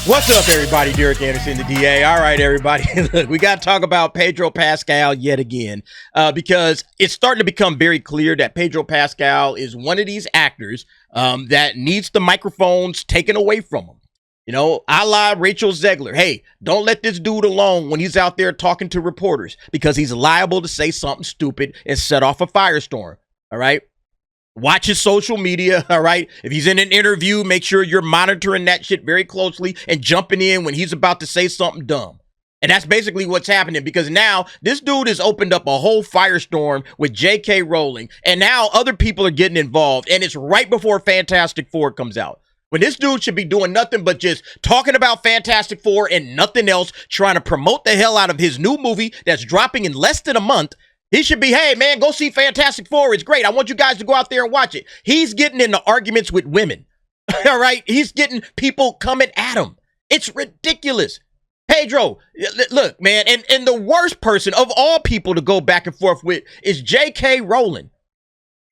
What's up, everybody? Derek Anderson, the DA. All right, everybody. Look, we got to talk about Pedro Pascal yet again because it's starting to become very clear that Pedro Pascal is one of these actors that needs the microphones taken away from him. You know, a la Rachel Zegler. Hey, don't let this dude alone when he's out there talking to reporters because he's liable to say something stupid and set off a firestorm. All right. Watch his social media, all right? If he's in an interview, make sure you're monitoring that shit very closely and jumping in when he's about to say something dumb. And that's basically what's happening because now this dude has opened up a whole firestorm with JK Rowling, and now other people are getting involved, and it's right before Fantastic Four comes out. When this dude should be doing nothing but just talking about Fantastic Four and nothing else, trying to promote the hell out of his new movie that's dropping in less than a month. He should be, hey, man, go see Fantastic Four. It's great. I want you guys to go out there and watch it. He's getting into arguments with women. All right? He's getting people coming at him. It's ridiculous. Pedro, look, man, and the worst person of all people to go back and forth with is JK Rowling.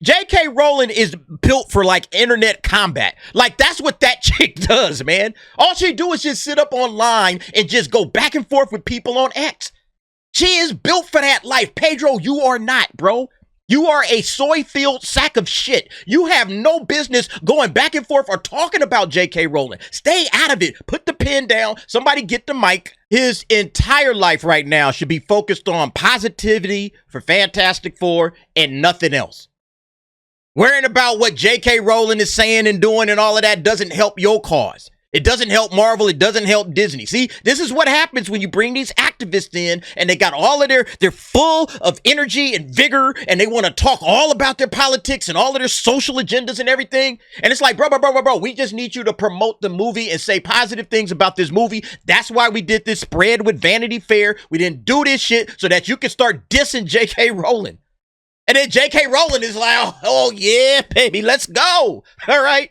JK Rowling is built for, like, internet combat. Like, that's what that chick does, man. All she do is just sit up online and just go back and forth with people on X. She is built for that life. Pedro, you are not, bro. You are a soy-filled sack of shit. You have no business going back and forth or talking about JK Rowling. Stay out of it. Put the pen down. Somebody get the mic. His entire life right now should be focused on positivity for Fantastic Four and nothing else. Worrying about what JK Rowling is saying and doing and all of that doesn't help your cause. It doesn't help Marvel. It doesn't help Disney. See, this is what happens when you bring these activists in and they got all of they're full of energy and vigor and they want to talk all about their politics and all of their social agendas and everything. And it's like, bro, we just need you to promote the movie and say positive things about this movie. That's why we did this spread with Vanity Fair. We didn't do this shit so that you can start dissing JK Rowling. And then JK Rowling is like, oh yeah, baby, let's go. All right.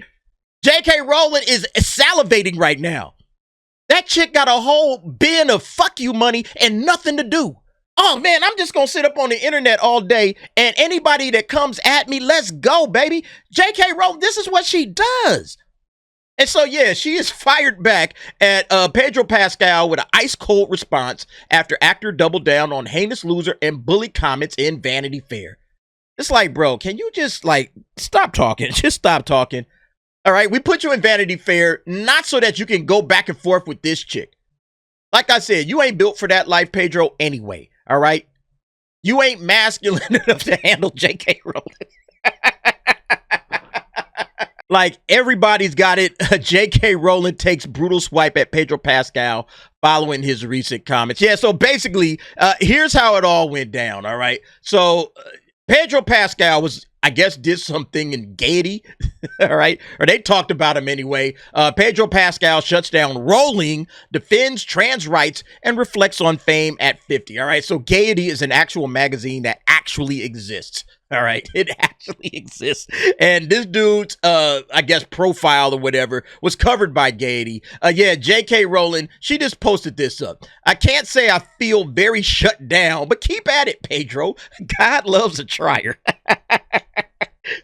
JK Rowling is salivating right now. That chick got a whole bin of fuck you money and nothing to do. Oh man, I'm just gonna sit up on the internet all day and anybody that comes at me, let's go, baby. JK Rowling, this is what she does. And so yeah, she is fired back at Pedro Pascal with an ice cold response after actor doubled down on heinous loser and bully comments in Vanity Fair. It's like, bro, can you just like stop talking? Just stop talking. All right, we put you in Vanity Fair, not so that you can go back and forth with this chick. Like I said, you ain't built for that life, Pedro, anyway, all right? You ain't masculine enough to handle JK Rowling. Like, everybody's got it. JK Rowling takes brutal swipe at Pedro Pascal following his recent comments. Yeah, so basically, here's how it all went down, all right? So, Pedro Pascal was, I guess, did something in Gaiety, all right? Or they talked about him anyway. Pedro Pascal shuts down Rowling, defends trans rights, and reflects on fame at 50, all right? So Gaiety is an actual magazine that actually exists, all right? It actually exists. And this dude's, I guess, profile or whatever was covered by Gaiety. Yeah, JK Rowling, she just posted this up. I can't say I feel very shut down, but keep at it, Pedro. God loves a trier.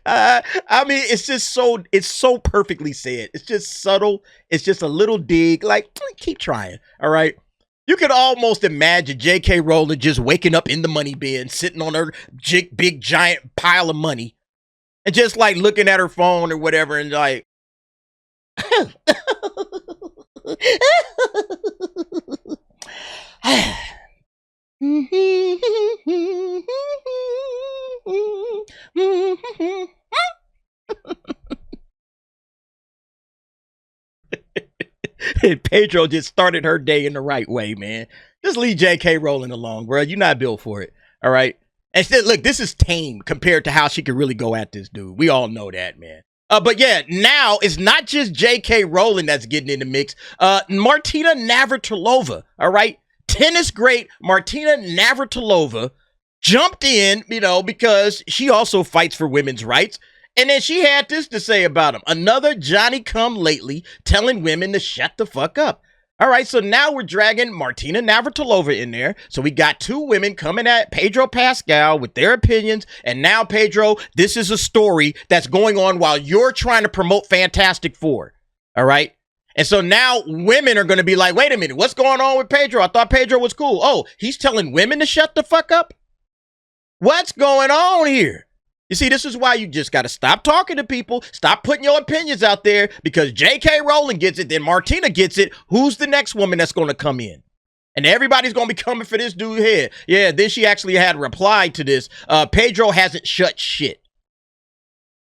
I mean, it's so perfectly said. It's just subtle. It's just a little dig. Like, keep trying. All right. You could almost imagine JK Rowling just waking up in the money bin, sitting on her big giant pile of money and just like looking at her phone or whatever and like, Pedro just started her day in the right way, man. Just leave JK Rowling alone, bro. You're not built for it. All right. And still, look, this is tame compared to how she could really go at this dude. We all know that, man. But yeah, now it's not just JK Rowling that's getting in the mix. Martina Navratilova, all right? Tennis great Martina Navratilova jumped in, you know, because she also fights for women's rights. And then she had this to say about him. Another Johnny-come-lately telling women to shut the fuck up. All right, so now we're dragging Martina Navratilova in there. So we got two women coming at Pedro Pascal with their opinions. And now, Pedro, this is a story that's going on while you're trying to promote Fantastic Four. All right? And so now women are going to be like, wait a minute, what's going on with Pedro? I thought Pedro was cool. Oh, he's telling women to shut the fuck up? What's going on here? You see, this is why you just got to stop talking to people. Stop putting your opinions out there, because JK Rowling gets it, then Martina gets it. Who's the next woman that's going to come in? And everybody's going to be coming for this dude here. Yeah, then she actually had replied to this. Pedro hasn't shut shit.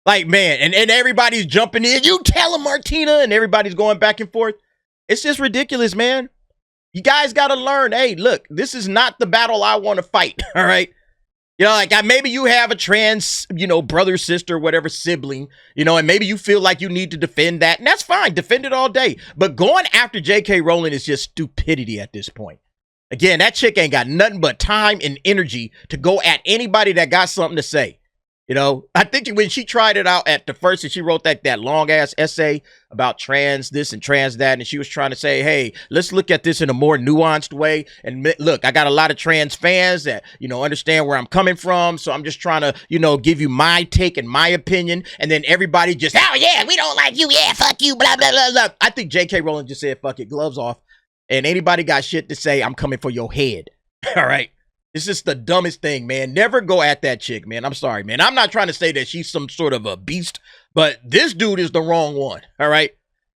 Like, man, and everybody's jumping in. You tell him, Martina, and everybody's going back and forth. It's just ridiculous, man. You guys got to learn. Hey, look, this is not the battle I want to fight, all right? You know, like maybe you have a trans, brother, sister, whatever, sibling, and maybe you feel like you need to defend that. And that's fine. Defend it all day. But going after JK Rowling is just stupidity at this point. Again, that chick ain't got nothing but time and energy to go at anybody that got something to say. I think when she tried it out at the first, and she wrote that long ass essay about trans this and trans that, and she was trying to say, hey, let's look at this in a more nuanced way. And look, I got a lot of trans fans that, understand where I'm coming from. So I'm just trying to, give you my take and my opinion. And then everybody just, oh yeah, we don't like you. Yeah, fuck you, blah, blah, blah, blah. I think JK Rowling just said, fuck it, gloves off. And anybody got shit to say, I'm coming for your head. All right. It's just the dumbest thing, man. Never go at that chick, man. I'm sorry, man. I'm not trying to say that she's some sort of a beast, but this dude is the wrong one, all right?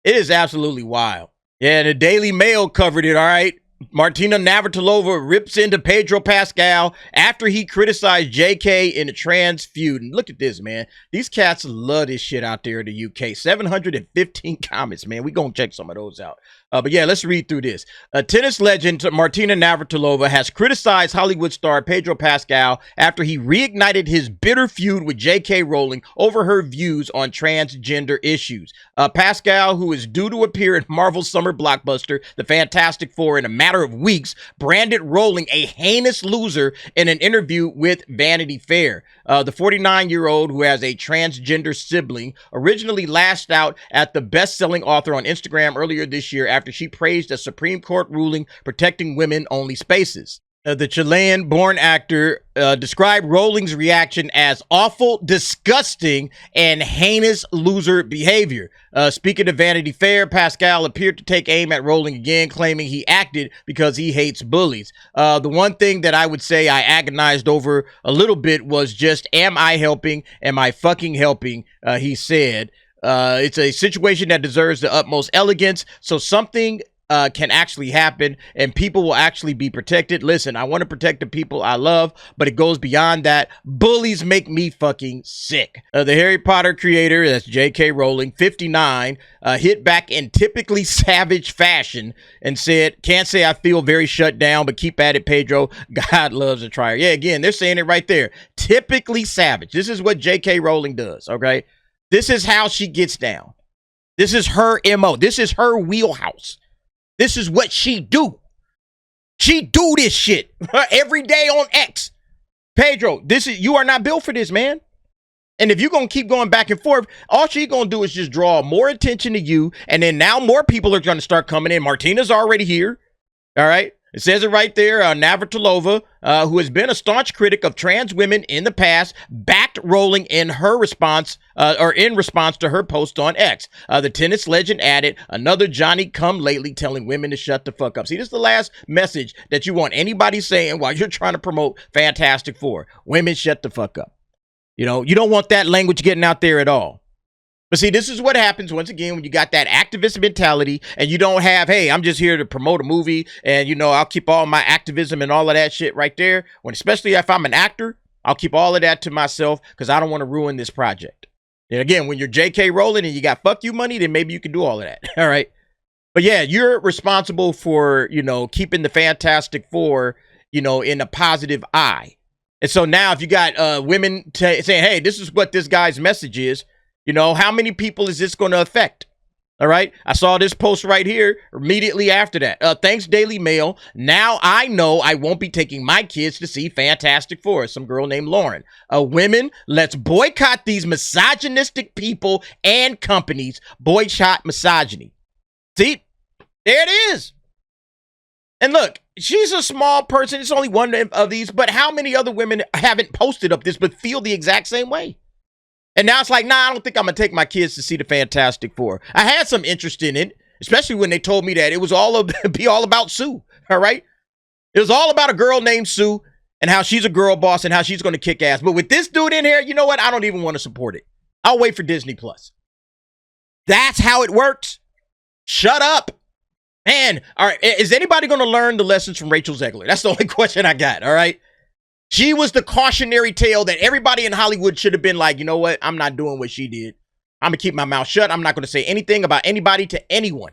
It is absolutely wild. Yeah, the Daily Mail covered it, all right? Martina Navratilova rips into Pedro Pascal after he criticized JK in a trans feud. And look at this, man. These cats love this shit out there in the UK. 715 comments, man. We gonna check some of those out. But yeah, let's read through this. Tennis legend Martina Navratilova has criticized Hollywood star Pedro Pascal after he reignited his bitter feud with JK Rowling over her views on transgender issues. Pascal, who is due to appear in Marvel's summer blockbuster, The Fantastic Four, in a matter of weeks, branded Rowling a heinous loser in an interview with Vanity Fair. The 49-year-old, who has a transgender sibling, originally lashed out at the best-selling author on Instagram earlier this year after she praised a Supreme Court ruling protecting women-only spaces. The Chilean-born actor described Rowling's reaction as awful, disgusting, and heinous loser behavior. Speaking of Vanity Fair, Pascal appeared to take aim at Rowling again, claiming he acted because he hates bullies. The one thing that I would say I agonized over a little bit was just, am I helping? Am I fucking helping? He said. It's a situation that deserves the utmost elegance, so something can actually happen and people will actually be protected. Listen, I want to protect the people I love, but it goes beyond that. Bullies make me fucking sick. The Harry Potter creator, that's JK Rowling, 59, hit back in typically savage fashion and said, can't say I feel very shut down, but keep at it, Pedro. God loves a trier. Yeah, again, they're saying it right there. Typically savage. This is what JK Rowling does, okay? This is how she gets down. This is her MO. This is her wheelhouse. This is what she do. She do this shit every day on X. Pedro, you are not built for this, man. And if you're going to keep going back and forth, all she's going to do is just draw more attention to you. And then now more people are going to start coming in. Martina's already here. All right. It says it right there. Navratilova, who has been a staunch critic of trans women in the past, backed Rowling in her response, in response to her post on X. The tennis legend added, another Johnny come lately telling women to shut the fuck up. See, this is the last message that you want anybody saying while you're trying to promote Fantastic Four. Women, shut the fuck up. You don't want that language getting out there at all. But see, this is what happens once again when you got that activist mentality and you don't have, hey, I'm just here to promote a movie and, I'll keep all my activism and all of that shit right there. When, especially if I'm an actor, I'll keep all of that to myself because I don't want to ruin this project. And again, when you're JK Rowling and you got fuck you money, then maybe you can do all of that. All right. But yeah, you're responsible for, keeping the Fantastic Four, in a positive eye. And so now if you got women saying, hey, this is what this guy's message is, how many people is this going to affect? All right. I saw this post right here immediately after that. Thanks, Daily Mail. Now I know I won't be taking my kids to see Fantastic Four. Some girl named Lauren. Women, let's boycott these misogynistic people and companies. Boycott misogyny. See, there it is. And look, she's a small person. It's only one of these. But how many other women haven't posted up this but feel the exact same way? And now it's like, nah, I don't think I'm going to take my kids to see the Fantastic Four. I had some interest in it, especially when they told me that it was be all about Sue. All right. It was all about a girl named Sue and how she's a girl boss and how she's going to kick ass. But with this dude in here, you know what? I don't even want to support it. I'll wait for Disney Plus. That's how it works. Shut up. Man, all right. Is anybody going to learn the lessons from Rachel Zegler? That's the only question I got. All right. She was the cautionary tale that everybody in Hollywood should have been like, you know what? I'm not doing what she did. I'm going to keep my mouth shut. I'm not going to say anything about anybody to anyone.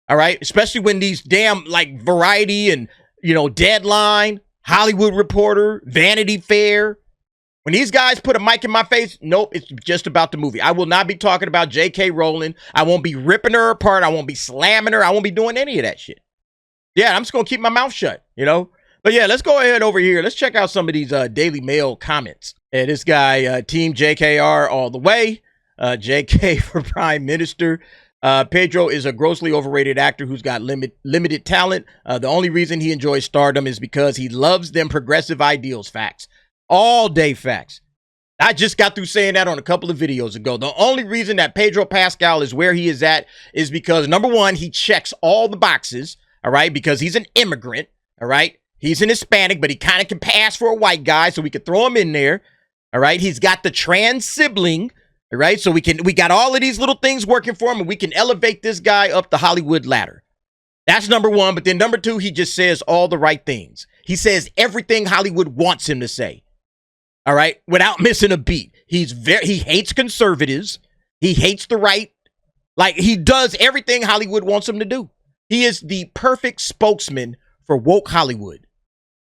All right. Especially when these damn like Variety and, you know, Deadline, Hollywood Reporter, Vanity Fair, when these guys put a mic in my face, nope, it's just about the movie. I will not be talking about JK Rowling. I won't be ripping her apart. I won't be slamming her. I won't be doing any of that shit. Yeah, I'm just going to keep my mouth shut, you know? But yeah, let's go ahead over here. Let's check out some of these Daily Mail comments. And this guy, Team JKR all the way. JK for Prime Minister. Pedro is a grossly overrated actor who's got limited talent. The only reason he enjoys stardom is because he loves them progressive ideals. Facts. All day facts. I just got through saying that on a couple of videos ago. The only reason that Pedro Pascal is where he is at is because, number one, he checks all the boxes, all right, because he's an immigrant, all right? He's an Hispanic, but he kind of can pass for a white guy, so we could throw him in there. All right. He's got the trans sibling. All right. So we got all of these little things working for him, and we can elevate this guy up the Hollywood ladder. That's number one. But then number two, he just says all the right things. He says everything Hollywood wants him to say. All right. Without missing a beat. He hates conservatives. He hates the right. Like, he does everything Hollywood wants him to do. He is the perfect spokesman for woke Hollywood.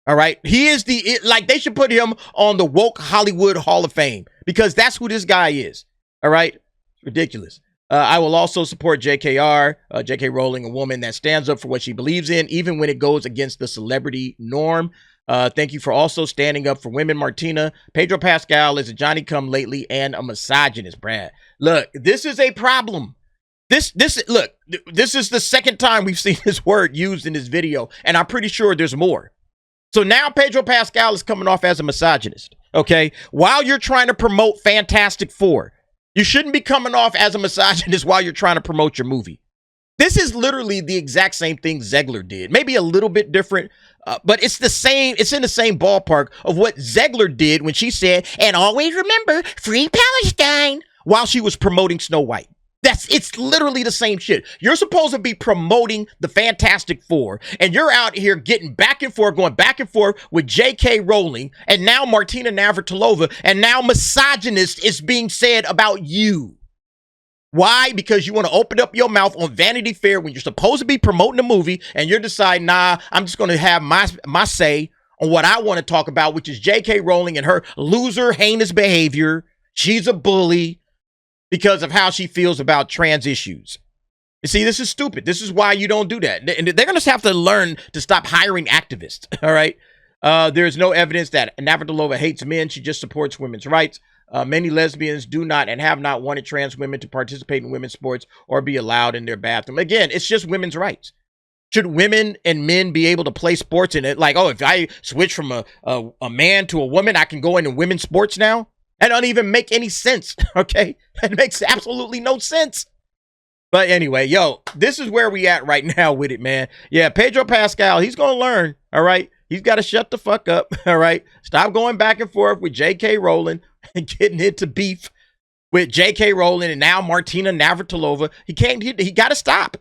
All right. He is they should put him on the woke Hollywood Hall of Fame because that's who this guy is. All right. Ridiculous. I will also support JK Rowling, a woman that stands up for what she believes in, even when it goes against the celebrity norm. Thank you for also standing up for women, Martina. Pedro Pascal is a Johnny-come-lately and a misogynist, Brad. Look, this is a problem. This is the second time we've seen this word used in this video, and I'm pretty sure there's more. So now Pedro Pascal is coming off as a misogynist, okay? While you're trying to promote Fantastic Four, you shouldn't be coming off as a misogynist while you're trying to promote your movie. This is literally the exact same thing Zegler did. Maybe a little bit different, but it's the same. It's in the same ballpark of what Zegler did when she said, "And always remember, free Palestine," while she was promoting Snow White. It's literally the same shit. You're supposed to be promoting the Fantastic Four, and you're out here getting back and forth, going back and forth with JK Rowling, and now Martina Navratilova, and now misogynist is being said about you. Why? Because you want to open up your mouth on Vanity Fair when you're supposed to be promoting a movie, and you're deciding, nah, I'm just going to have my say on what I want to talk about, which is JK Rowling and her loser, heinous behavior. She's a bully because of how she feels about trans issues. You see, this is stupid. This is why you don't do that. And they're going to have to learn to stop hiring activists, all right? There's no evidence that Navratilova hates men. She just supports women's rights. Many lesbians do not and have not wanted trans women to participate in women's sports or be allowed in their bathroom. Again, it's just women's rights. Should women and men be able to play sports in it? Like, oh, if I switch from a man to a woman, I can go into women's sports now? That don't even make any sense, okay? It makes absolutely no sense. But anyway, yo, this is where we at right now with it, man. Yeah, Pedro Pascal, he's going to learn, all right? He's got to shut the fuck up, all right? Stop going back and forth with JK Rowling and getting into beef with JK Rowling and now Martina Navratilova. He got to stop.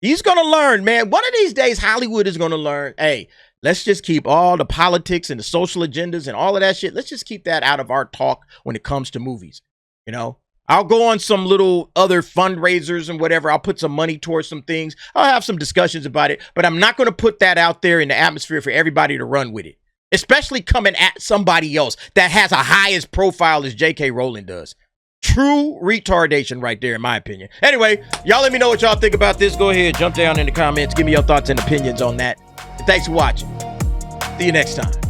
He's going to learn, man. One of these days, Hollywood is going to learn, hey, let's just keep all the politics and the social agendas and all of that shit. Let's just keep that out of our talk when it comes to movies. You know, I'll go on some little other fundraisers and whatever. I'll put some money towards some things. I'll have some discussions about it, but I'm not going to put that out there in the atmosphere for everybody to run with it, especially coming at somebody else that has a highest profile as JK Rowling does. True retardation right there, in my opinion. Anyway, y'all let me know what y'all think about this. Go ahead, jump down in the comments. Give me your thoughts and opinions on that. And thanks for watching. See you next time.